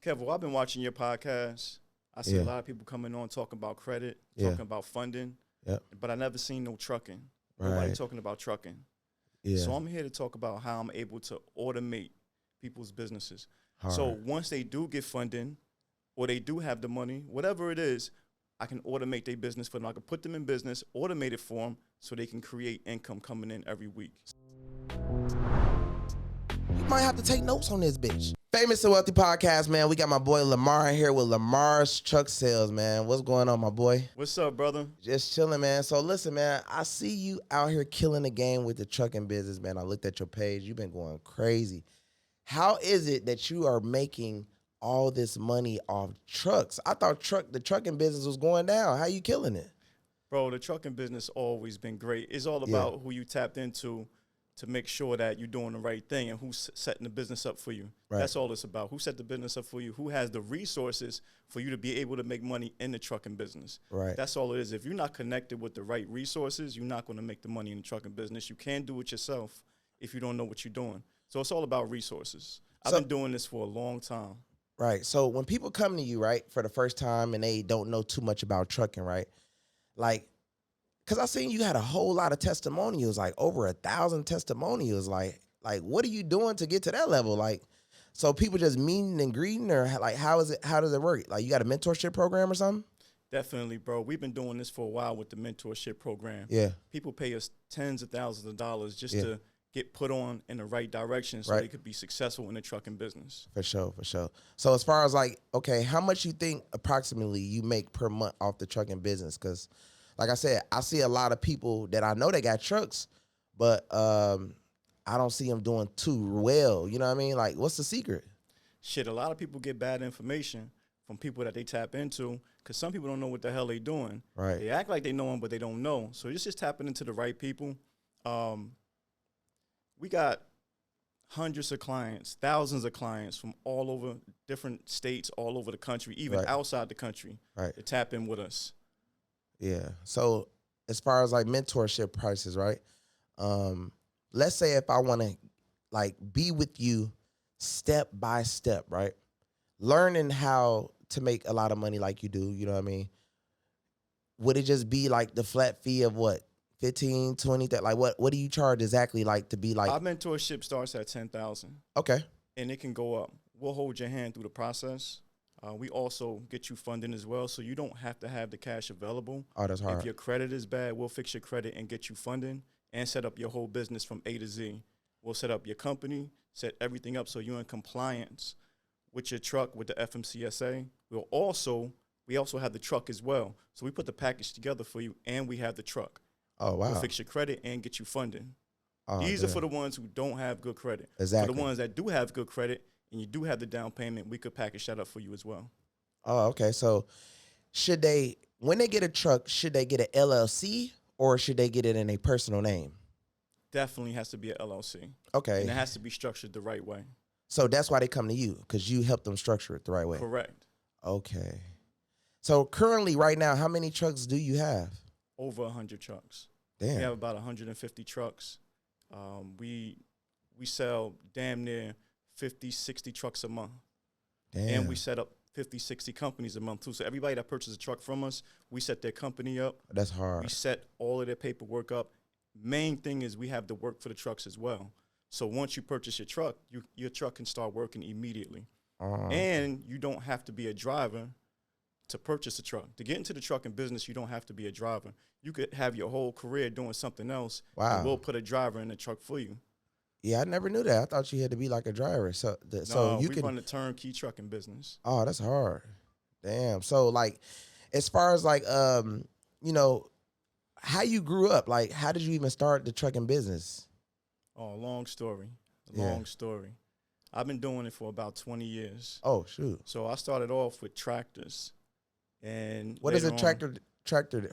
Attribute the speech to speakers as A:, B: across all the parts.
A: Kevo, I've been watching your podcast. I see a lot of people coming on talking about credit, talking about funding, but I never seen no trucking. Nobody talking about trucking. So I'm here to talk about how I'm able to automate people's businesses. So once they do get funding or they do have the money, whatever it is, I can automate their business for them. I can put them in business, automate it for them so they can create income coming in every week.
B: You might have to take notes on this bitch. Famous and Wealthy Podcast, man. We got my boy Lamar here with Lamar's Truck Sales, man. What's going on, my boy?
A: What's up, brother?
B: Just chilling, man. So listen, man, I see you out here killing the game with the trucking business, man. I looked at your page. You've been going crazy. How is it that you are making all this money off trucks? I thought the trucking business was going down. How you killing it?
A: Bro, the trucking business always been great. It's all about who you tapped into to make sure that you're doing the right thing and who's setting the business up for you. Right. That's all it's about. Who set the business up for you? Who has the resources for you to be able to make money in the trucking business? Right. That's all it is. If you're not connected with the right resources, you're not going to make the money in the trucking business. You can't do it yourself if you don't know what you're doing. So it's all about resources. I've been doing this for a long time.
B: Right. So when people come to you, right, for the first time and they don't know too much about trucking, right, like, because I seen you had a whole lot of testimonials, like over 1,000 testimonials. Like what are you doing to get to that level? Like, so people just meeting and greeting, or like, how does it work? Like, you got a mentorship program or something?
A: Definitely, bro. We've been doing this for a while with the mentorship program.
B: Yeah.
A: People pay us tens of thousands of dollars just to get put on in the right direction so they could be successful in the trucking business.
B: For sure. So as far as like, okay, how much you think approximately you make per month off the trucking business? Because like I said, I see a lot of people that I know they got trucks, but I don't see them doing too well. You know what I mean? Like, what's the secret?
A: Shit, a lot of people get bad information from people that they tap into because some people don't know what the hell they doing.
B: Right.
A: They act like they know them, but they don't know. So it's just tapping into the right people. We got hundreds of clients, thousands of clients from all over different states, all over the country, even outside the country, to tap in with us.
B: Yeah. So as far as like mentorship prices, right? Let's say if I want to like be with you step by step, right? Learning how to make a lot of money like you do, you know what I mean? Would it just be like the flat fee of what? 15, 20, like what do you charge exactly, like to be like?
A: Our mentorship starts at $10,000.
B: Okay.
A: And it can go up. We'll hold your hand through the process. We also get you funding as well, so you don't have to have the cash available.
B: Oh, that's hard.
A: If your credit is bad, we'll fix your credit and get you funding and set up your whole business from A to Z. We'll set up your company, set everything up so you're in compliance with your truck, with the FMCSA. We also have the truck as well. So we put the package together for you, and we have the truck.
B: Oh, wow.
A: We'll fix your credit and get you funding. These are for the ones who don't have good credit.
B: Exactly.
A: For the ones that do have good credit and you do have the down payment, we could package that up for you as well.
B: Oh, okay. So when they get a truck, should they get an LLC or should they get it in a personal name?
A: Definitely has to be an LLC.
B: Okay.
A: And it has to be structured the right way.
B: So that's why they come to you, because you help them structure it the right way.
A: Correct.
B: Okay. So currently, right now, how many trucks do you have?
A: Over 100 trucks.
B: Damn.
A: We have about 150 trucks. We sell damn near 50, 60 trucks a month. Damn. And we set up 50, 60 companies a month too. So everybody that purchases a truck from us, we set their company up.
B: That's hard.
A: We set all of their paperwork up. Main thing is we have the work for the trucks as well. So once you purchase your truck, your truck can start working immediately. And you don't have to be a driver to purchase a truck. To get into the trucking business, you don't have to be a driver. You could have your whole career doing something else.
B: Wow.
A: And we'll put a driver in the truck for you.
B: Yeah, I never knew that. I thought you had to be like a driver. So we
A: run the turnkey trucking business.
B: Oh, that's hard. Damn. So like, as far as like, you know, how you grew up, like how did you even start the trucking business?
A: Oh, long story. Long story. I've been doing it for about 20 years.
B: Oh, shoot.
A: So I started off with tractors. And
B: what is a tractor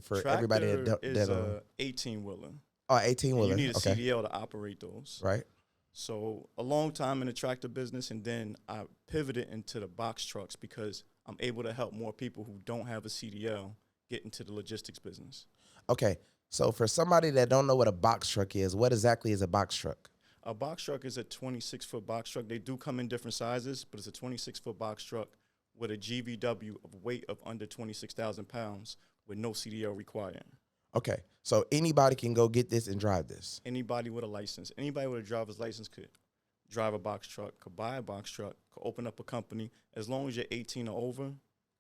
B: for everybody that
A: is a 18-wheeler.
B: Oh, 18-wheeler.
A: You need a CDL to operate those.
B: Right.
A: So a long time in the tractor business, and then I pivoted into the box trucks because I'm able to help more people who don't have a CDL get into the logistics business.
B: Okay. So for somebody that don't know what a box truck is, what exactly is a box truck?
A: A box truck is a 26-foot box truck. They do come in different sizes, but it's a 26-foot box truck with a GVW of weight of under 26,000 pounds with no CDL required.
B: Okay. So anybody can go get this and drive this.
A: Anybody with a license, anybody with a driver's license could drive a box truck, could buy a box truck, could open up a company. As long as you're 18 or over,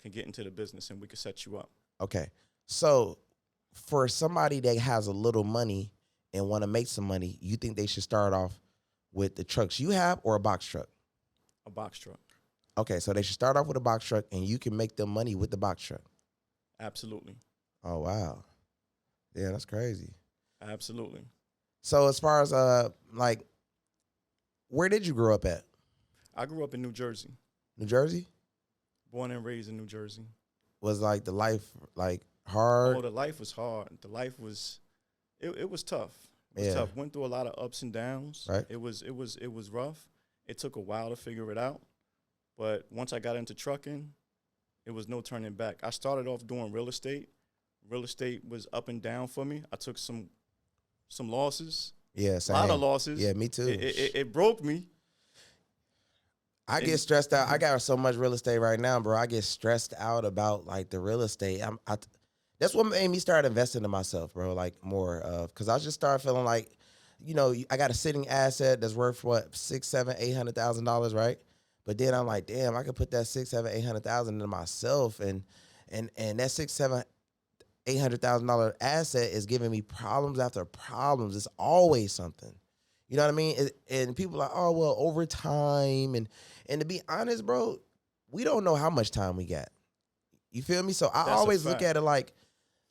A: can get into the business and we can set you up.
B: Okay. So for somebody that has a little money and want to make some money, you think they should start off with the trucks you have or a box truck?
A: A box truck.
B: Okay, so they should start off with a box truck and you can make them money with the box truck.
A: Absolutely.
B: Oh, wow. Yeah, that's crazy.
A: Absolutely.
B: So as far as like, where did you grow up at?
A: I grew up in New Jersey.
B: New Jersey?
A: Born and raised in New Jersey.
B: Was like the life like hard?
A: Oh, the life was hard. The life was, it was tough. It was
B: Yeah.
A: tough. Went through a lot of ups and downs.
B: Right.
A: It was rough. It took a while to figure it out. But once I got into trucking, it was no turning back. I started off doing real estate. Real estate was up and down for me. I took some losses.
B: Yeah,
A: A
B: same.
A: lot of losses.
B: Yeah, me too.
A: It broke me.
B: I get stressed out. I got so much real estate right now, bro. I get stressed out about like the real estate. That's what made me start investing in myself, bro. Like more of, because I just started feeling like, you know, I got a sitting asset that's worth what, $600,000, $700,000, $800,000, right? But then I'm like, damn, I could put that $600,000, $800,000 into myself, and that $600,000, $800,000 asset is giving me problems after problems. It's always something. You know what I mean? And people are like, oh, well, over time. And to be honest, bro, we don't know how much time we got. You feel me? So I
A: That's
B: always
A: a
B: look
A: fact.
B: at it like,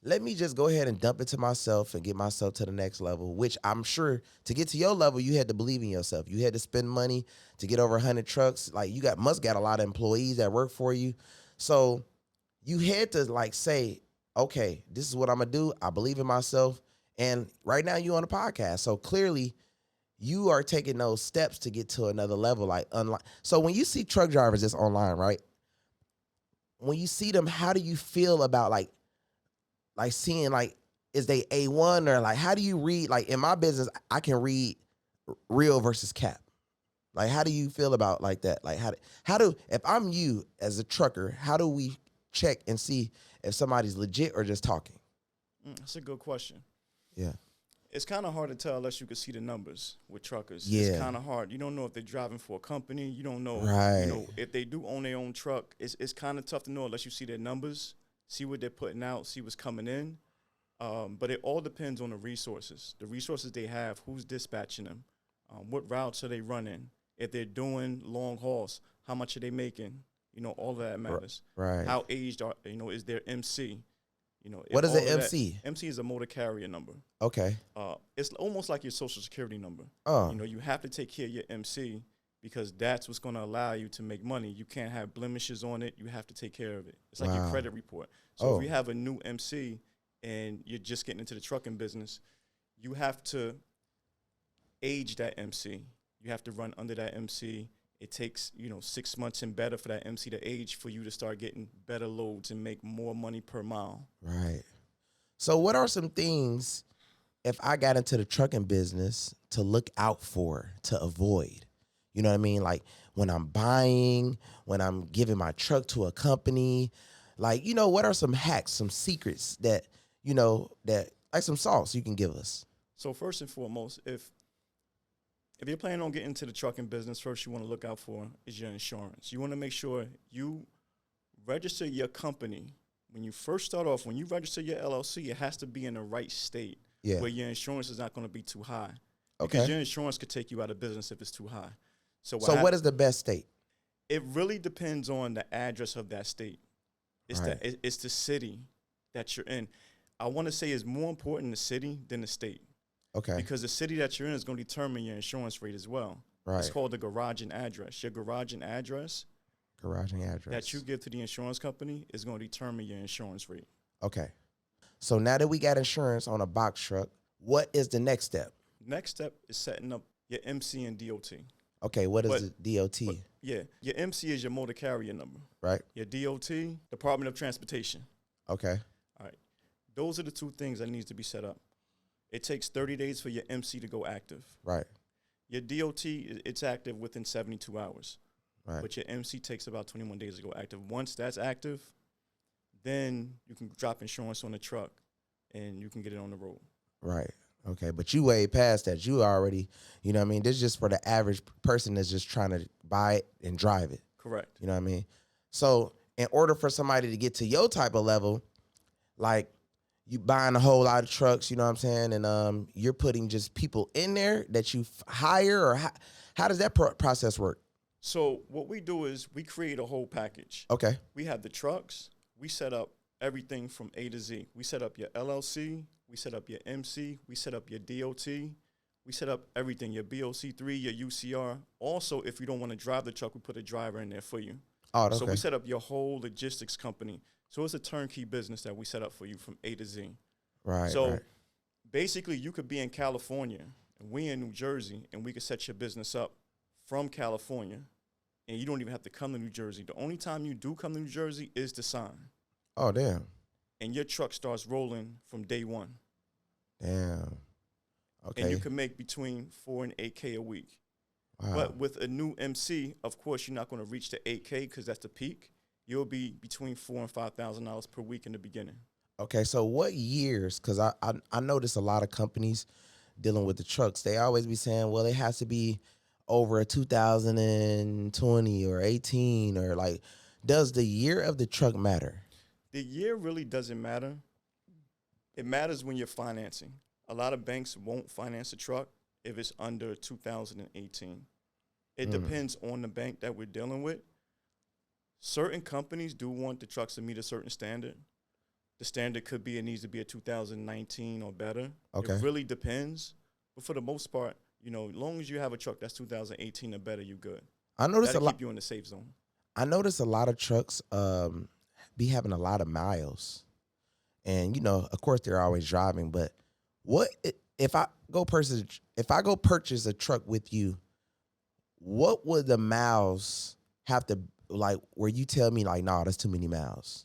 B: let me just go ahead and dump it to myself and get myself to the next level, which I'm sure to get to your level, you had to believe in yourself. You had to spend money to get over 100 trucks. Like you must got a lot of employees that work for you. So you had to like say, okay, this is what I'm going to do. I believe in myself. And right now you on a podcast. So clearly you are taking those steps to get to another level. Like so when you see truck drivers that's online, right? When you see them, how do you feel about like seeing like, is they A1 or like, how do you read? Like in my business, I can read real versus cap. Like, how do you feel about like that? Like how do, if I'm you as a trucker, how do we check and see if somebody's legit or just talking?
A: That's a good question.
B: Yeah.
A: It's kind of hard to tell unless you can see the numbers with truckers.
B: Yeah.
A: It's kind of hard. You don't know if they're driving for a company. You don't know,
B: Right.
A: you know, if they do own their own truck. It's kind of tough to know unless you see their numbers, see what they're putting out, see what's coming in. But it all depends on the resources they have, who's dispatching them, what routes are they running, if they're doing long hauls, how much are they making? You know, all of that matters.
B: Right.
A: How aged are, you know, is their MC? You know,
B: What is
A: all
B: an
A: of that-
B: MC?
A: MC is a motor carrier number.
B: Okay.
A: It's almost like your social security number.
B: Oh.
A: You know, you have to take care of your MC because that's what's going to allow you to make money. You can't have blemishes on it. You have to take care of it. It's like your
B: Wow.
A: credit report. So
B: Oh.
A: if you have a new MC and you're just getting into the trucking business, you have to age that MC. You have to run under that MC. It takes, 6 months and better for that MC to age for you to start getting better loads and make more money per mile.
B: Right. So what are some things, if I got into the trucking business, to look out for, to avoid? You know what I mean? Like when I'm buying, when I'm giving my truck to a company, like, what are some hacks, some secrets that, that like some sauce you can give us?
A: So first and foremost, if you're planning on getting into the trucking business, first you want to look out for is your insurance. You want to make sure you register your company. When you first start off, when you register your LLC, it has to be in the right state where your insurance is not going to be too high.
B: Okay.
A: Because your insurance could take you out of business if it's too high. So
B: what is the best state?
A: It really depends on the address of that state. It's
B: Right.
A: it's the city that you're in. I want to say it's more important the city than the state.
B: Okay.
A: Because the city that you're in is going to determine your insurance rate as well.
B: Right.
A: It's called the garage and address. Your garage and address that you give to the insurance company is going to determine your insurance rate.
B: Okay. So now that we got insurance on a box truck, what is the next step?
A: Next step is setting up your MC and DOT.
B: Okay, what is the DOT?
A: Yeah, your MC is your motor carrier number.
B: Right.
A: Your DOT, Department of Transportation.
B: Okay.
A: All right. Those are the two things that needs to be set up. It takes 30 days for your MC to go active.
B: Right.
A: Your DOT, it's active within 72 hours.
B: Right.
A: But your MC takes about 21 days to go active. Once that's active, then you can drop insurance on the truck and you can get it on the road.
B: Right. Okay. But you way past that. You already, you know what I mean? This is just for the average person that's just trying to buy it and drive it.
A: Correct.
B: You know what I mean? So in order for somebody to get to your type of level, like you buying a whole lot of trucks, you know what I'm saying? And you're putting just people in there that you hire, or how does that process work?
A: So what we do is we create a whole package.
B: Okay.
A: We have the trucks. We set up everything from A to Z. We set up your LLC. We set up your MC. We set up your DOT. We set up everything, your BOC3, your UCR. Also, if you don't want to drive the truck, we put a driver in there for you.
B: Oh, okay.
A: So we set up your whole logistics company. So it's a turnkey business that we set up for you from A to Z.
B: Right.
A: So basically, you could be in California, and we in New Jersey, and we could set your business up from California, and you don't even have to come to New Jersey. The only time you do come to New Jersey is to sign.
B: Oh, damn.
A: And your truck starts rolling from day one.
B: Damn. Okay.
A: And you can make between 4 and 8K a week.
B: Wow.
A: But with a new MC, of course, you're not going to reach the 8K because that's the peak. You'll be between $4,000 and $5,000 per week in the beginning.
B: Okay, so what years? Because I notice a lot of companies dealing with the trucks. They always be saying, well, it has to be over a 2020 or 18, or like, does the year of the truck matter?
A: The year really doesn't matter. It matters when you're financing. A lot of banks won't finance a truck if it's under 2018. It depends on the bank that we're dealing with. Certain companies do want the trucks to meet a certain standard. The standard could be it needs to be a 2019 or better.
B: Okay.
A: It really depends. But for the most part, you know, as long as you have a truck that's 2018 or better, you're good.
B: I notice
A: That'll keep you in the safe zone.
B: I notice a lot of trucks be having a lot of miles. And, you know, of course they're always driving, but what if I go purchase a truck with you, what would the miles have to, like, where you tell me like, nah, that's too many miles?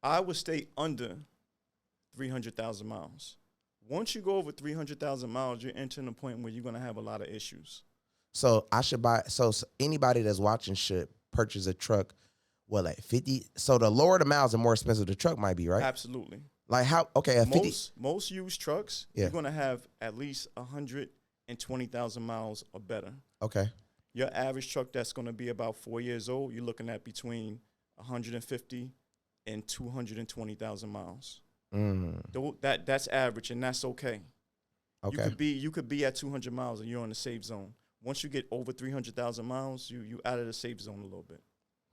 A: I would stay under 300,000 miles. Once you go over 300,000 miles, you're entering a point where you're going to have a lot of issues.
B: So I should so anybody that's watching should purchase a truck, what, like 50? So the lower the miles, the more expensive the truck might be, right?
A: Absolutely.
B: Like how, okay, a 50.
A: Most used trucks, you're going to have at least 120,000 miles or better.
B: Okay.
A: Your average truck that's going to be about 4 years old, you're looking at between 150 and 220,000 miles. That's average, and that's okay.
B: Okay.
A: You could be at 200 miles and you're in the safe zone. Once you get over 300,000 miles, you out of the safe zone a little bit.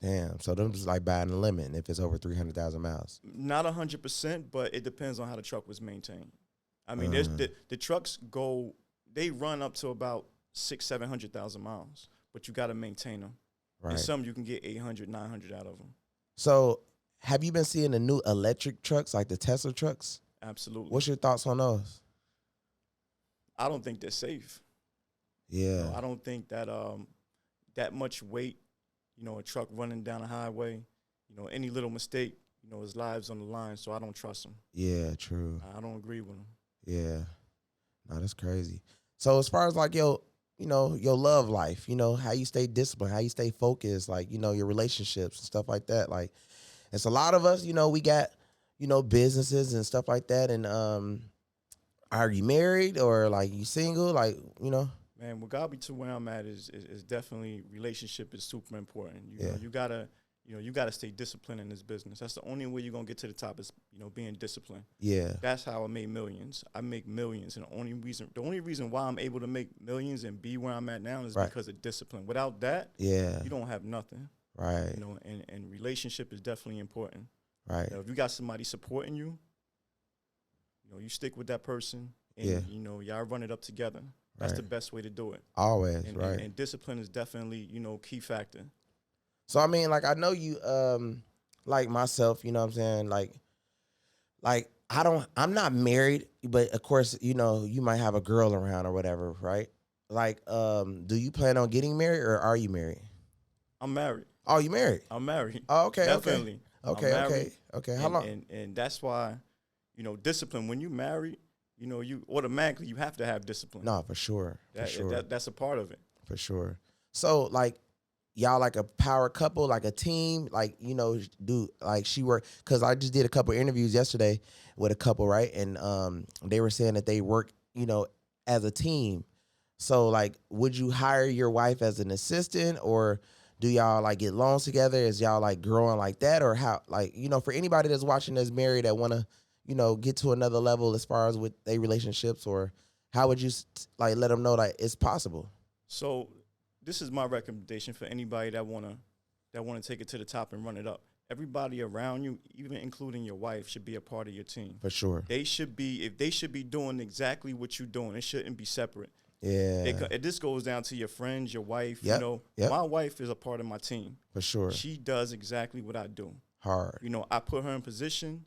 B: Damn. So them just like buying the limit if it's over 300,000 miles.
A: Not 100%, but it depends on how the truck was maintained. I mean, there's the trucks they run up to about 600,000-700,000 miles, but you got to maintain them.
B: Right.
A: And some you can get 800, 900 out of them.
B: So have you been seeing the new electric trucks, like the Tesla trucks?
A: Absolutely.
B: What's your thoughts on those?
A: I don't think they're safe.
B: Yeah.
A: You know, I don't think that that much weight, you know, a truck running down a highway, you know, any little mistake, you know, his lives on the line, so I don't trust him.
B: Yeah, true.
A: I don't agree with him.
B: Yeah. No, that's crazy. So as far as like your love life, you know, how you stay disciplined, how you stay focused, like, you know, your relationships and stuff like that. Like, it's a lot of us, you know, we got, you know, businesses and stuff like that. And are you married or like you single? Like, you know?
A: Man, what got me to where I'm at is definitely relationship is super important. You know, you gotta stay disciplined in this business. That's the only way you're gonna get to the top is, you know, being disciplined.
B: Yeah.
A: That's how I made millions. I make millions, and the only reason why I'm able to make millions and be where I'm at now is because of discipline. Without that, you don't have nothing.
B: Right.
A: You know, and relationship is definitely important.
B: Right.
A: You know, if you got somebody supporting you, you know, you stick with that person, and you know, y'all run it up together. That's the best way to do it.
B: Always,
A: and,
B: right.
A: And discipline is definitely, you know, key factor.
B: So, I mean, like, I know you, like myself, you know what I'm saying? Like, I'm not married, but of course, you know, you might have a girl around or whatever, right? Like, do you plan on getting married or are you married?
A: I'm married.
B: Oh, you married?
A: I'm married.
B: Oh, okay,
A: definitely.
B: Okay. How long?
A: And that's why, you know, discipline, when you married, you know, you automatically, you have to have discipline.
B: No, for sure.
A: That's a part of it.
B: For sure. So, like, y'all like a power couple, like a team, like, you know, do like she work, because I just did a couple interviews yesterday with a couple, right? And they were saying that they work, you know, as a team. So like, would you hire your wife as an assistant, or do y'all like get loans together? Is y'all like growing like that, or how, like, you know, for anybody that's watching that's married that want to, you know, get to another level as far as with their relationships, or how would you like let them know that it's possible?
A: So this is my recommendation for anybody that wanna take it to the top and run it up. Everybody around you, even including your wife, should be a part of your team.
B: For sure.
A: They should be doing exactly what you're doing. It shouldn't be separate.
B: Yeah.
A: This goes down to your friends, your wife.
B: Yep.
A: You know, my wife is a part of my team.
B: For sure.
A: She does exactly what I do.
B: Hard.
A: You know, I put her in position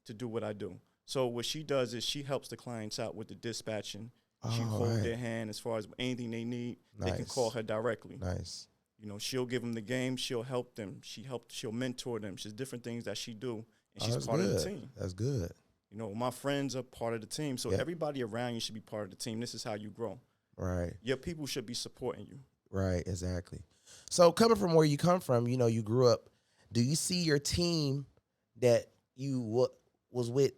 A: to do what I do. So what she does is she helps the clients out with the dispatching. She holds their hand as far as anything they need. Nice. They can call her directly.
B: Nice.
A: You know, she'll give them the game. She'll help them. She'll mentor them. She's different things that she do, and she's part of the team.
B: That's good.
A: You know, my friends are part of the team. So everybody around you should be part of the team. This is how you grow. Right. Your people should be supporting you.
B: Right, exactly. So coming from where you come from, you know, you grew up, do you see your team that you was with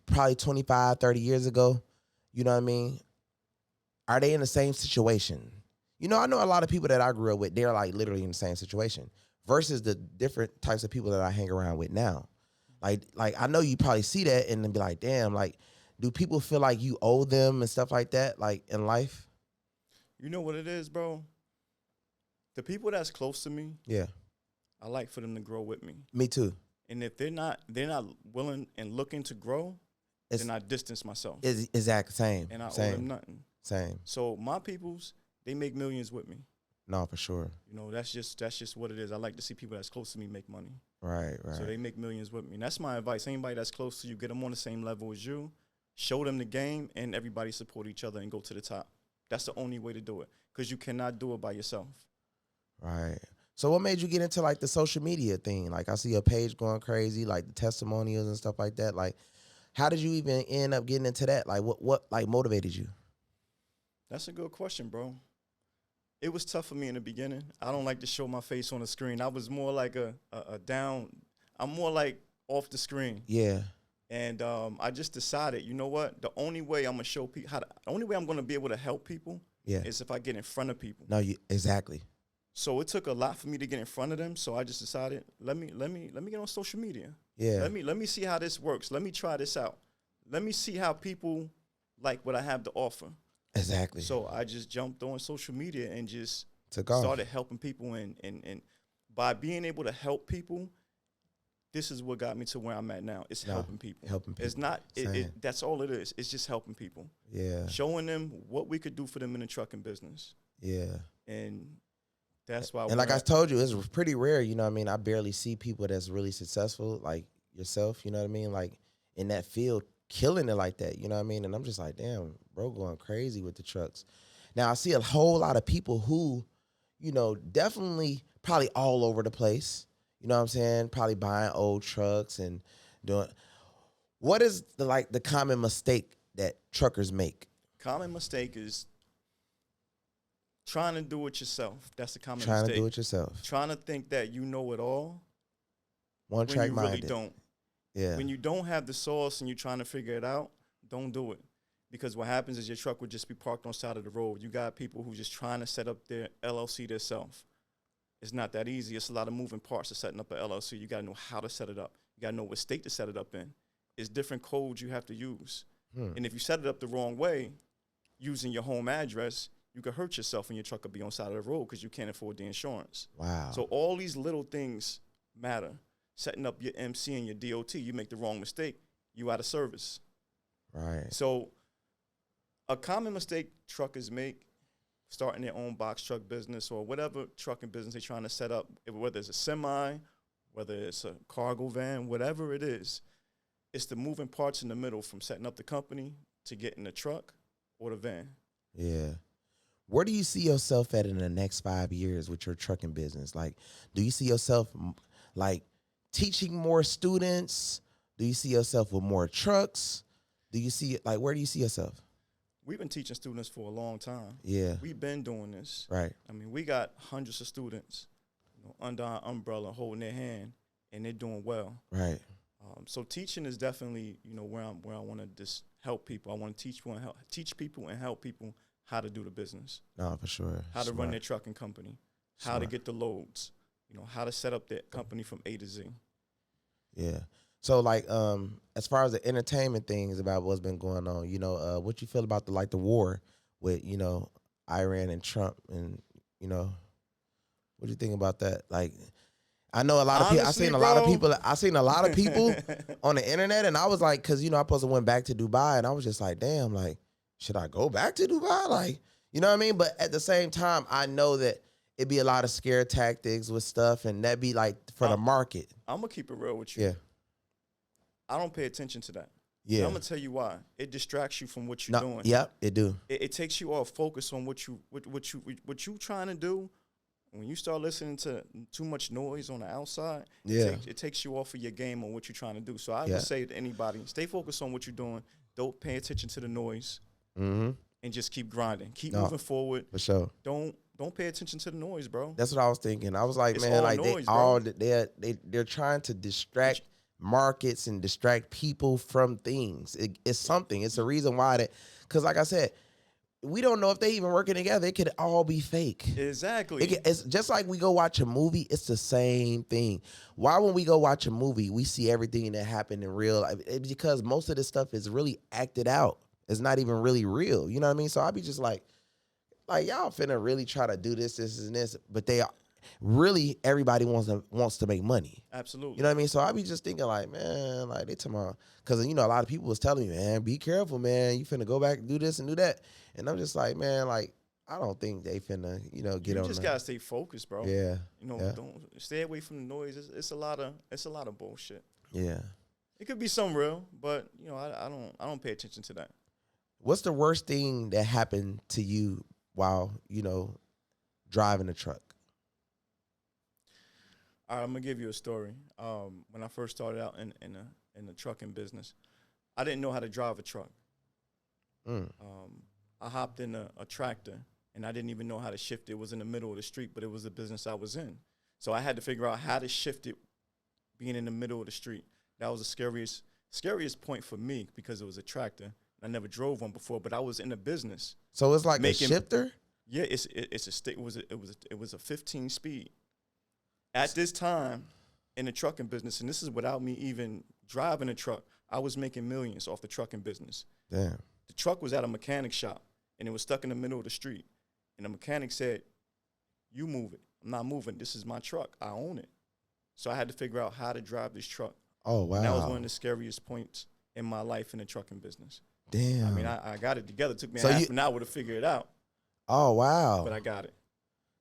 B: probably 25, 30 years ago, you know what I mean? Are they in the same situation? You know, I know a lot of people that I grew up with, they're like literally in the same situation versus the different types of people that I hang around with now. Like I know you probably see that and then be like, damn, like, do people feel like you owe them and stuff like that, like in life?
A: You know what it is, bro? The people that's close to me, I like for them to grow with me.
B: Me too.
A: And if they're not willing and looking to grow, then I distance myself.
B: Exactly, same.
A: And I owe them nothing.
B: Same.
A: So my peoples, they make millions with me.
B: No, for sure.
A: You know, that's just what it is. I like to see people that's close to me make money.
B: Right.
A: So they make millions with me. And that's my advice. Anybody that's close to you, get them on the same level as you, show them the game, and everybody support each other and go to the top. That's the only way to do it, because you cannot do it by yourself.
B: Right. So what made you get into like the social media thing? Like I see a page going crazy, like the testimonials and stuff like that. Like, how did you even end up getting into that? Like what like motivated you?
A: That's a good question, bro. It was tough for me in the beginning. I don't like to show my face on the screen. I was more like I'm more like off the screen.
B: Yeah.
A: And I just decided, you know what? The only way I'm gonna show people the only way I'm gonna be able to help people is if I get in front of people.
B: No, exactly.
A: So it took a lot for me to get in front of them. So I just decided, let me get on social media.
B: Yeah.
A: Let me see how this works. Let me try this out. Let me see how people like what I have to offer.
B: Exactly.
A: So I just jumped on social media and just
B: started
A: helping people. And by being able to help people, this is what got me to where I'm at now. It's helping people.
B: Helping people.
A: It's not, that's all it is. It's just helping people.
B: Yeah.
A: Showing them what we could do for them in the trucking business.
B: Yeah.
A: And that's why.
B: And like I told you, it's pretty rare, you know what I mean? I barely see people that's really successful, like yourself, you know what I mean? Like in that field, killing it like that, you know what I mean? And I'm just like, damn, bro, going crazy with the trucks. Now I see a whole lot of people who, you know, definitely probably all over the place. You know what I'm saying? Probably buying old trucks and doing. What is the common mistake that truckers make?
A: Common mistake is trying to do it yourself. That's the common mistake.
B: Trying to do it yourself.
A: Trying to think that you know it all.
B: One track minded.
A: When you really don't. Yeah. When you don't have the sauce and you're trying to figure it out, don't do it. Because what happens is your truck would just be parked on the side of the road. You got people who just trying to set up their LLC themselves. It's not that easy. It's a lot of moving parts to setting up an LLC. You got to know how to set it up. You got to know what state to set it up in. It's different codes you have to use. And if you set it up the wrong way, using your home address, you could hurt yourself and your truck could be on the side of the road because you can't afford the insurance.
B: Wow.
A: So all these little things matter. Setting up your MC and your DOT, you make the wrong mistake, you out of service.
B: Right.
A: So a common mistake truckers make, starting their own box truck business or whatever trucking business they're trying to set up, whether it's a semi, whether it's a cargo van, whatever it is, it's the moving parts in the middle from setting up the company to getting the truck or the van.
B: Yeah. Where do you see yourself at in the next 5 years with your trucking business? Like, do you see yourself like teaching more students? Do you see yourself with more trucks? Do you see like where do you see yourself?
A: We've been teaching students for a long time.
B: Yeah.
A: We've been doing this.
B: Right.
A: I mean, we got hundreds of students. under our umbrella, holding their hand, and they're doing well.
B: Right.
A: So teaching is definitely, where I want to just help people. I want to teach people and help people how to do the business.
B: No, for sure.
A: How to run their trucking company, how to get the loads, how to set up their company from A to Z.
B: Yeah. So like, as far as the entertainment things about what's been going on, what you feel about the war with, Iran and Trump, and, what do you think about that? Like, I know a lot of people. I seen a lot of people on the internet, and I was like, because I supposed to went back to Dubai, and I was just like, damn, like, should I go back to Dubai? Like, you know what I mean? But at the same time, I know that it'd be a lot of scare tactics with stuff, and that'd be like for the market.
A: I'm gonna keep it real with you.
B: Yeah.
A: I don't pay attention to that.
B: Yeah.
A: And I'm gonna tell you why. It distracts you from what you're doing.
B: Yep, it do.
A: It takes you off focus on what you trying to do. When you start listening to too much noise on the outside, it takes you off of your game on what you're trying to do. So I would say to anybody, stay focused on what you're doing. Don't pay attention to the noise, and just keep grinding. Keep moving forward.
B: For sure.
A: Don't pay attention to the noise, bro.
B: That's what I was thinking. I was like, man, like noise, they're trying to distract markets and distract people from things. It's something. It's a reason why because like I said, we don't know if they even working together. It could all be fake.
A: Exactly.
B: It's just like we go watch a movie. It's the same thing. Why when we go watch a movie, we see everything that happened in real life? It's because most of this stuff is really acted out. It's not even really real. You know what I mean? So I be just like y'all finna really try to do this, and this, but they are really, everybody wants to make money.
A: Absolutely.
B: You know what I mean? So I be just thinking like, man, like they tomorrow, because a lot of people was telling me, man, be careful, man. You finna go back and do this and do that, and I'm just like, man, like I don't think they finna, get on.
A: You just gotta stay focused, bro.
B: Yeah.
A: Don't stay away from the noise. It's a lot of bullshit.
B: Yeah.
A: It could be some real, but I don't pay attention to that.
B: What's the worst thing that happened to you while driving a truck?
A: All right, I'm gonna give you a story. When I first started out in the trucking business, I didn't know how to drive a truck. I hopped in a tractor, and I didn't even know how to shift it. It was in the middle of the street, but it was the business I was in. So I had to figure out how to shift it being in the middle of the street. That was the scariest point for me because it was a tractor. I never drove one before, but I was in the business.
B: So it's like a shifter?
A: Yeah, it was a 15 speed. At this time in the trucking business, and this is without me even driving a truck, I was making millions off the trucking business.
B: Damn.
A: The truck was at a mechanic shop, and it was stuck in the middle of the street. And the mechanic said, "You move it. I'm not moving. This is my truck. I own it." So I had to figure out how to drive this truck.
B: Oh, wow.
A: And that was one of the scariest points in my life in the trucking business.
B: Damn.
A: I mean, I got it together. It took me half an hour to figure it out.
B: Oh, wow.
A: But I got it.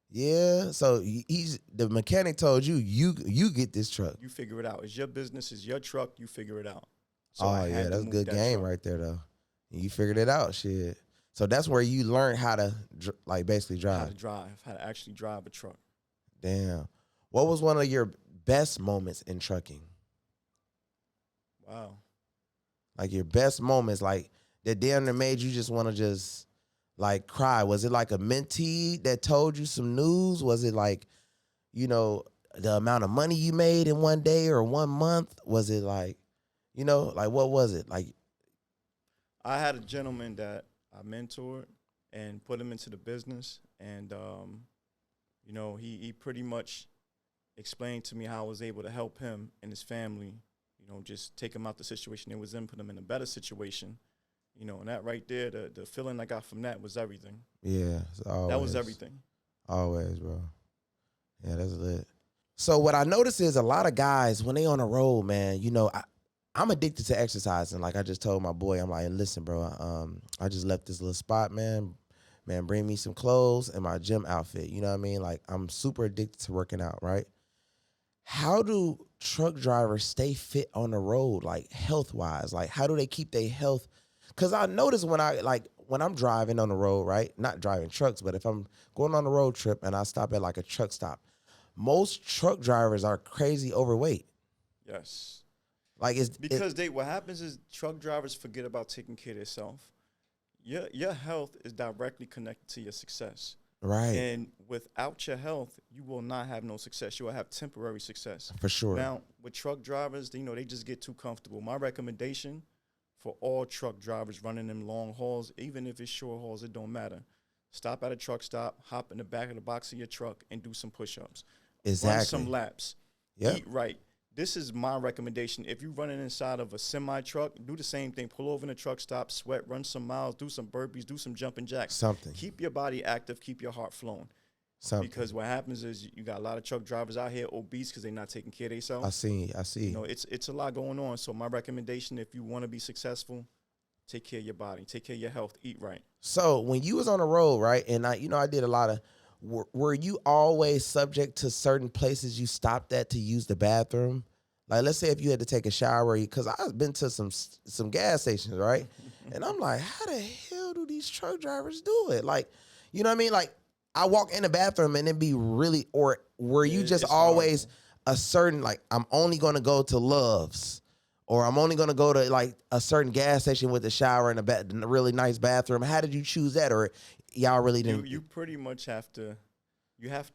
B: Yeah. So the mechanic told you get this truck.
A: You figure it out. It's your business. It's your truck. You figure it out.
B: So yeah, that's a good game right there, though. You figured it out, shit. So that's where you learned how to basically drive.
A: How to actually drive a truck.
B: Damn. What was one of your best moments in trucking?
A: Wow.
B: Like your best moments, like that damn near made you just want to just cry. Was it like a mentee that told you some news? Was it like, the amount of money you made in one day or 1 month? Was it like, what was it? Like,
A: I had a gentleman that I mentored and put him into the business. And, he pretty much explained to me how I was able to help him and his family, just take him out the situation they was in, put him in a better situation. And that right there, the feeling I got from that was everything.
B: Yeah.
A: That was everything.
B: Always, bro. Yeah, that's lit. So what I noticed is a lot of guys, when they on the road, man, I'm addicted to exercising. Like I just told my boy, I'm like, listen, bro, I just left this little spot, man. Man, bring me some clothes and my gym outfit. You know what I mean? Like I'm super addicted to working out, right? How do truck drivers stay fit on the road, like health-wise? Like how do they keep their health? Because I notice when I'm driving on the road, right? Not driving trucks, but if I'm going on a road trip and I stop at like a truck stop, most truck drivers are crazy overweight.
A: Yes.
B: Like
A: what happens is truck drivers forget about taking care of themselves. Your health is directly connected to your success.
B: Right.
A: And without your health, you will not have no success. You will have temporary success.
B: For sure.
A: Now, with truck drivers, they just get too comfortable. My recommendation for all truck drivers running them long hauls, even if it's short hauls, it don't matter. Stop at a truck stop, hop in the back of the box of your truck, and do some push-ups.
B: Exactly.
A: Run some laps.
B: Yep.
A: Eat right. This is my recommendation. If you're running inside of a semi-truck, do the same thing. Pull over in a truck stop, sweat, run some miles, do some burpees, do some jumping jacks.
B: Something.
A: Keep your body active. Keep your heart flowing.
B: Something.
A: Because what happens is you got a lot of truck drivers out here obese because they're not taking care of themselves.
B: I see.
A: It's a lot going on. So my recommendation, if you want to be successful, take care of your body, take care of your health, eat right.
B: So when you was on the road, right, and I did a lot of, were you always subject to certain places you stopped at to use the bathroom? Like, let's say if you had to take a shower, because I've been to some gas stations, right? And I'm like, how the hell do these truck drivers do it? Like, you know what I mean? Like, I walk in the bathroom and it be really, or were you just always hard. A certain, like, I'm only going to go to Love's, or I'm only going to go to, like, a certain gas station with a shower and a really nice bathroom? How did you choose that? Or y'all really didn't?
A: You pretty much have to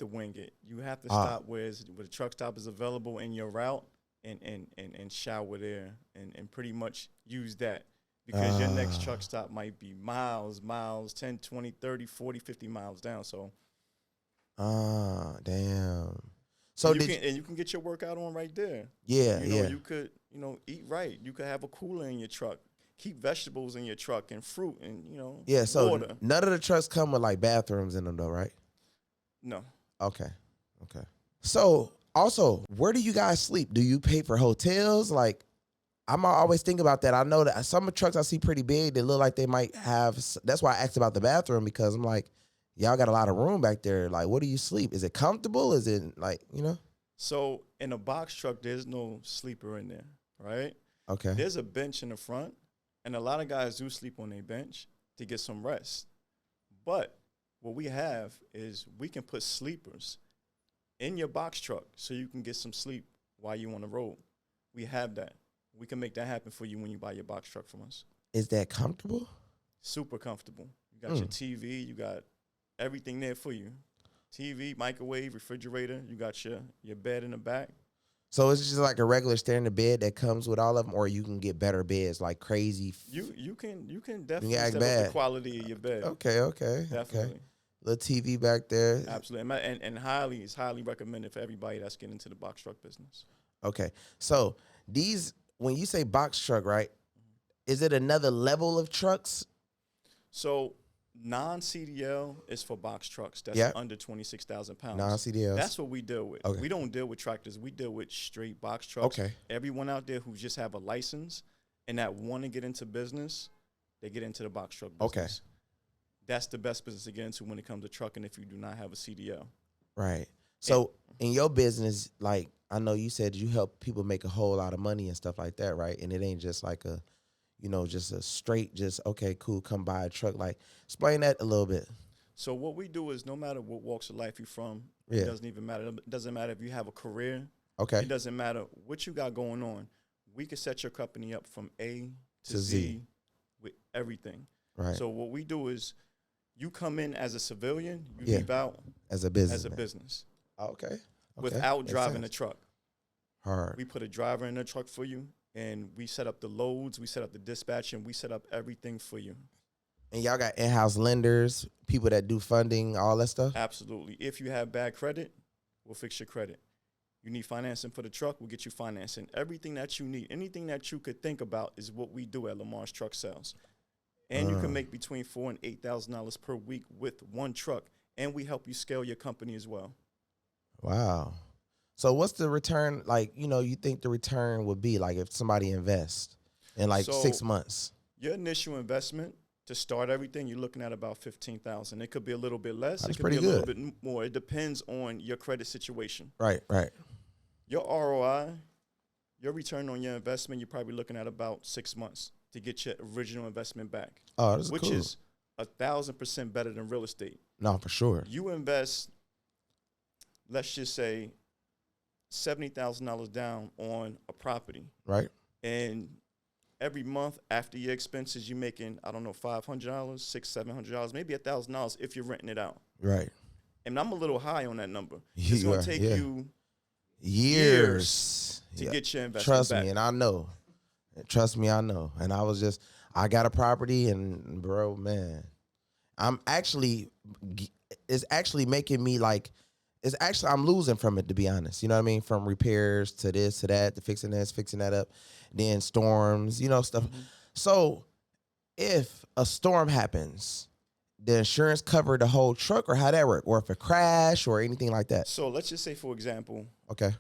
A: wing it. You have to stop where the truck stop is available in your route and shower there and pretty much use that. Because your next truck stop might be miles, 10, 20, 30, 40, 50 miles down. So,
B: damn. So
A: you can get your workout on right there.
B: Yeah,
A: You could, eat right. You could have a cooler in your truck. Keep vegetables in your truck and fruit and,
B: Yeah, so
A: water.
B: None of the trucks come with, like, bathrooms in them, though, right?
A: No.
B: Okay. So, also, where do you guys sleep? Do you pay for hotels? Like, I'm always thinking about that. I know that some of the trucks I see pretty big. They look like they might have. That's why I asked about the bathroom, because I'm like, y'all got a lot of room back there. Like, where do you sleep? Is it comfortable? Is it like,
A: So in a box truck, there's no sleeper in there, right?
B: Okay.
A: There's a bench in the front, and a lot of guys do sleep on their bench to get some rest. But what we have is we can put sleepers in your box truck so you can get some sleep while you're on the road. We have that. We can make that happen for you when you buy your box truck from us.
B: Is that comfortable?
A: Super comfortable. You got your TV. You got everything there for you. TV, microwave, refrigerator. You got your bed in the back.
B: So it's just like a regular standard bed that comes with all of them, or you can get better beds, like crazy.
A: You can definitely step up the quality of your bed.
B: Okay.
A: Definitely.
B: Little TV back there.
A: Absolutely. And it's highly recommended for everybody that's getting into the box truck business.
B: Okay. So when you say box truck, right, is it another level of trucks?
A: So non-CDL is for box trucks. That's under 26,000 pounds.
B: Non-CDL.
A: That's what we deal with.
B: Okay.
A: We don't deal with tractors. We deal with straight box trucks.
B: Okay.
A: Everyone out there who just have a license and that want to get into business, they get into the box truck business.
B: Okay.
A: That's the best business to get into when it comes to trucking if you do not have a CDL.
B: Right. So in your business, like, I know you said you help people make a whole lot of money and stuff like that, right? And it ain't just like a, just a straight, okay, cool, come buy a truck. Like, explain that a little bit.
A: So what we do is no matter what walks of life you're from, it doesn't even matter. It doesn't matter if you have a career.
B: Okay.
A: It doesn't matter what you got going on. We can set your company up from A to Z with everything.
B: Right.
A: So what we do is you come in as a civilian, you leave out
B: as a business. Okay.
A: Without driving a truck.
B: Hard.
A: We put a driver in the truck for you, and we set up the loads, we set up the dispatch, and we set up everything for you.
B: And y'all got in-house lenders, people that do funding, all that stuff?
A: Absolutely. If you have bad credit, we'll fix your credit. You need financing for the truck, we'll get you financing. Everything that you need, anything that you could think about is what we do at Lamar's Truck Sales. And you can make between $4,000 and $8,000 per week with one truck, and we help you scale your company as well.
B: Wow. So what's the return, like, you think the return would be, like, if somebody invests in, like, 6 months?
A: Your initial investment to start everything, you're looking at about $15,000. It could be a little bit less.
B: That's
A: it could
B: pretty
A: be a
B: good.
A: little bit more. It depends on your credit situation.
B: Right.
A: Your ROI, your return on your investment, you're probably looking at about 6 months to get your original investment back.
B: Oh, that's
A: which
B: cool.
A: is 1,000% better than real estate.
B: No, for sure.
A: You invest, let's just say, $70,000 down on a property.
B: Right.
A: And every month after your expenses, you're making, I don't know, $500, $600-$700, maybe $1,000 if you're renting it out.
B: Right.
A: And I'm a little high on that number. It's
B: You
A: going
B: are,
A: to take
B: yeah.
A: you
B: years
A: to get your investment
B: Trust
A: back.
B: me, and I know. Trust me, I know. And I got a property, and bro, man, it's actually making me like, I'm losing from it, to be honest. You know what I mean? From repairs to this, to that, to fixing this, fixing that up, then storms, stuff.
A: Mm-hmm.
B: So if a storm happens, the insurance cover the whole truck, or how that work? Or if a crash or anything like that?
A: So let's just say, for example,
B: Okay.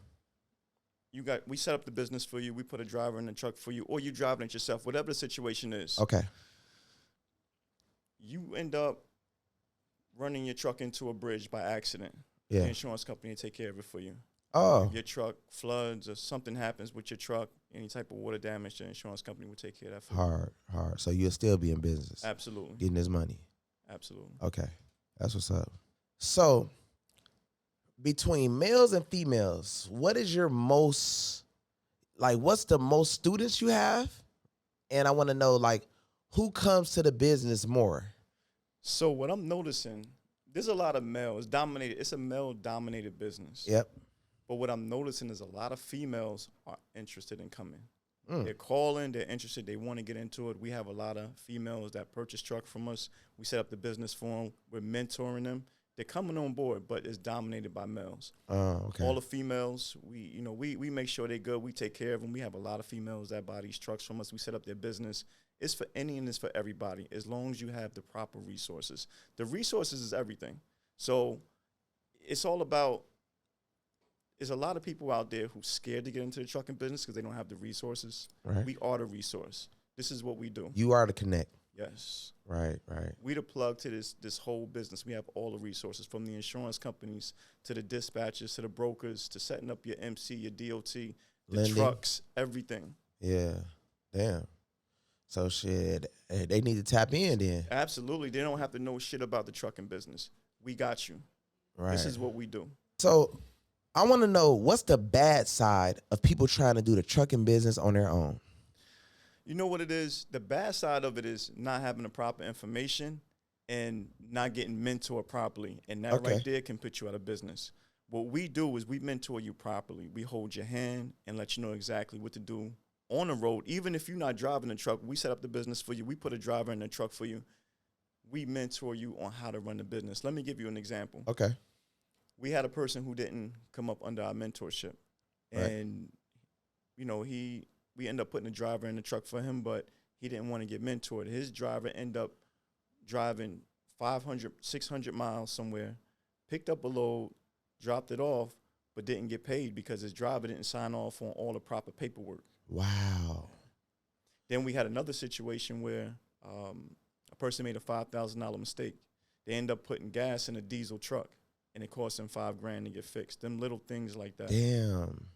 A: we set up the business for you. We put a driver in the truck for you, or you driving it yourself, whatever the situation is.
B: Okay.
A: You end up running your truck into a bridge by accident.
B: Yeah.
A: The insurance company will take care of it for you.
B: Oh.
A: If your truck floods or something happens with your truck, any type of water damage, the insurance company will take care of that for you.
B: Hard. So you'll still be in business.
A: Absolutely.
B: Getting this money.
A: Absolutely.
B: Okay. That's what's up. So between males and females, what's the most students you have? And I want to know, like, who comes to the business more?
A: So what I'm noticing, there's a lot of males dominated. It's a male-dominated business.
B: Yep.
A: But what I'm noticing is a lot of females are interested in coming. They're calling. They're interested. They want to get into it. We have a lot of females that purchase truck from us. We set up the business for them. We're mentoring them. They're coming on board, but it's dominated by males.
B: Oh, okay.
A: All the females, we make sure they're good. We take care of them. We have a lot of females that buy these trucks from us. We set up their business. It's for any and it's for everybody, as long as you have the proper resources. The resources is everything. So it's all about, there's a lot of people out there who's scared to get into the trucking business because they don't have the resources.
B: Right.
A: We are the resource. This is what we do.
B: You are the connect.
A: Yes.
B: Right.
A: We the plug to this whole business. We have all the resources, from the insurance companies to the dispatchers to the brokers to setting up your MC, your DOT, the
B: Lending.
A: trucks, everything.
B: Yeah. Damn. So shit, they need to tap in then.
A: Absolutely. They don't have to know shit about the trucking business. We got you.
B: Right.
A: This is what we do.
B: So I want to know, what's the bad side of people trying to do the trucking business on their own?
A: You know what it is? The bad side of it is not having the proper information and not getting mentored properly. And that right there can put you out of business. What we do is we mentor you properly. We hold your hand and let you know exactly what to do on the road. Even if you're not driving the truck, we set up the business for you. We put a driver in the truck for you. We mentor you on how to run the business. Let me give you an example.
B: Okay.
A: We had a person who didn't come up under our mentorship.
B: Right.
A: And, we ended up putting a driver in the truck for him, but he didn't want to get mentored. His driver ended up driving 500, 600 miles somewhere, picked up a load, dropped it off, but didn't get paid because his driver didn't sign off on all the proper paperwork.
B: Wow.
A: Then we had another situation where a person made a $5,000 mistake. They ended up putting gas in a diesel truck, and it cost them $5,000 to get fixed. Them little things like that.
B: Damn.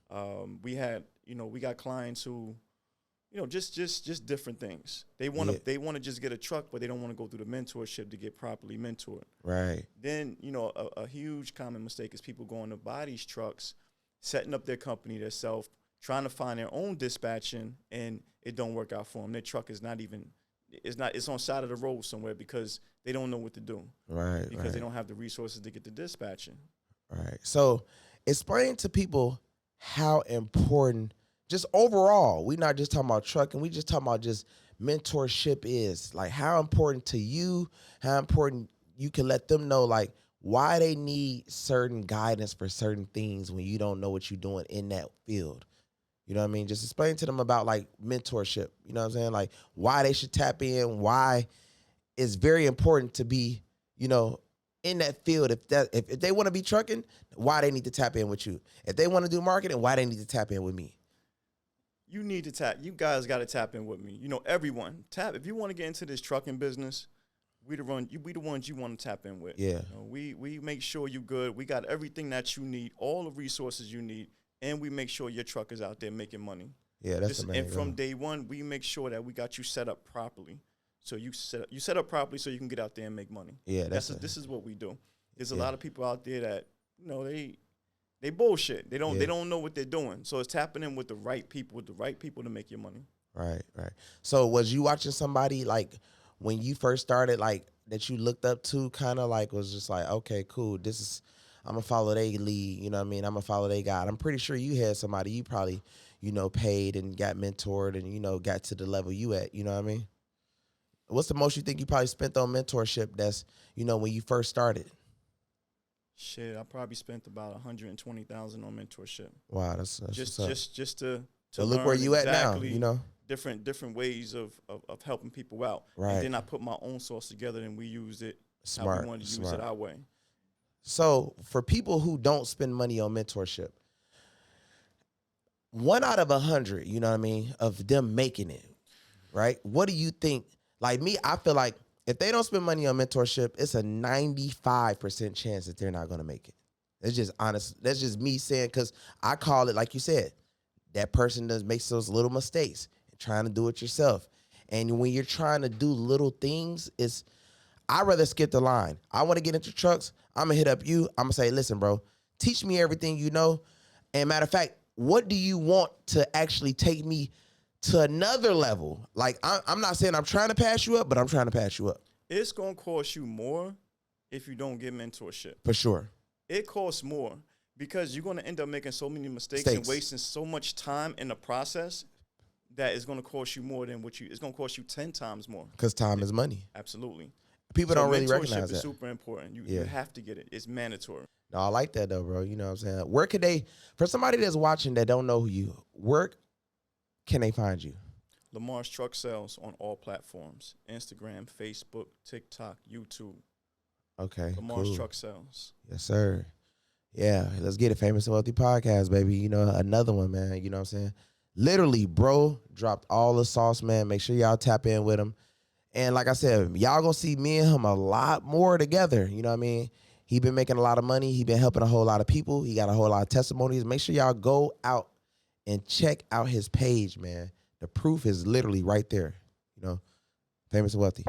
A: We got clients who, just different things. They want to just get a truck, but they don't want to go through the mentorship to get properly mentored.
B: Right.
A: Then, a huge common mistake is people going to buy these trucks, setting up their company themselves, trying to find their own dispatching, and it don't work out for them. Their truck is it's on side of the road somewhere because they don't know what to do.
B: Right.
A: Because they don't have the resources to get the dispatching.
B: Right. So explain to people how important, just overall, we're not just talking about trucking, we just talking about just mentorship is. Like, how important to you, how important you can let them know, like, why they need certain guidance for certain things when you don't know what you're doing in that field. You know what I mean? Just explain to them about, like, mentorship. You know what I'm saying? Like, why they should tap in, why it's very important to be, in that field. If they want to be trucking, why they need to tap in with you. If they want to do marketing, why they need to tap in with me.
A: You need to tap. You guys got to tap in with me. Everyone tap. If you want to get into this trucking business, we the ones you want to tap in with.
B: Yeah.
A: We make sure you good. We got everything that you need, all the resources you need, and we make sure your truck is out there making money.
B: Yeah, that's the main
A: And from
B: goal.
A: day one, we make sure that we got you set up properly. So you set up properly so you can get out there and make money.
B: Yeah,
A: this is what we do. There's a lot of people out there that they bullshit. They don't know what they're doing. So it's tapping in with the right people to make your money.
B: Right. So was you watching somebody like when you first started, like that you looked up to, kind of like was just like, okay, cool, this is, I'm gonna follow their lead, you know what I mean? I'm gonna follow their guide. I'm pretty sure you had somebody you probably, paid and got mentored and, got to the level you at, you know what I mean? What's the most you think you probably spent on mentorship that's, when you first started?
A: Shit, I probably spent about 120,000 on mentorship.
B: Wow, that's
A: just to
B: look where you
A: exactly
B: at now,
A: different ways of helping people out.
B: Right.
A: And then I put my own sauce together and we used it
B: smart,
A: how we wanted to use it our way.
B: So for people who don't spend money on mentorship, 1 out of 100, you know what I mean, of them making it, right? What do you think? Like me, I feel like if they don't spend money on mentorship, it's a 95% chance that they're not going to make it. It's just honest. That's just me saying, because I call it, like you said, that person makes those little mistakes and trying to do it yourself. And when you're trying to do little things, I'd rather skip the line. I want to get into trucks. I'm going to hit up you. I'm going to say, listen, bro, teach me everything you know. And matter of fact, what do you want to actually take me to another level? Like, I'm not saying I'm trying to pass you up, but I'm trying to pass you up.
A: It's going to cost you more if you don't get mentorship.
B: For sure.
A: It costs more because you're going to end up making so many mistakes and wasting so much time in the process that it's going to cost you more than it's going to cost you 10 times more.
B: Because time is money.
A: Absolutely.
B: People don't really recognize that.
A: Mentorship is super important. You have to get it. It's mandatory.
B: No, I like that though, bro. You know what I'm saying? Where could for somebody that's watching that don't know where can they find you?
A: Lamar's Truck Sales on all platforms: Instagram, Facebook, TikTok, YouTube.
B: Okay,
A: Lamar's
B: cool.
A: Truck Sales.
B: Yes, sir. Yeah, let's get it. Famous and Wealthy Podcast, baby. Another one, man. You know what I'm saying? Literally, bro, dropped all the sauce, man. Make sure y'all tap in with him. And like I said, y'all gonna see me and him a lot more together. You know what I mean? He been making a lot of money. He been helping a whole lot of people. He got a whole lot of testimonies. Make sure y'all go out and check out his page, man. The proof is literally right there. Famous and Wealthy.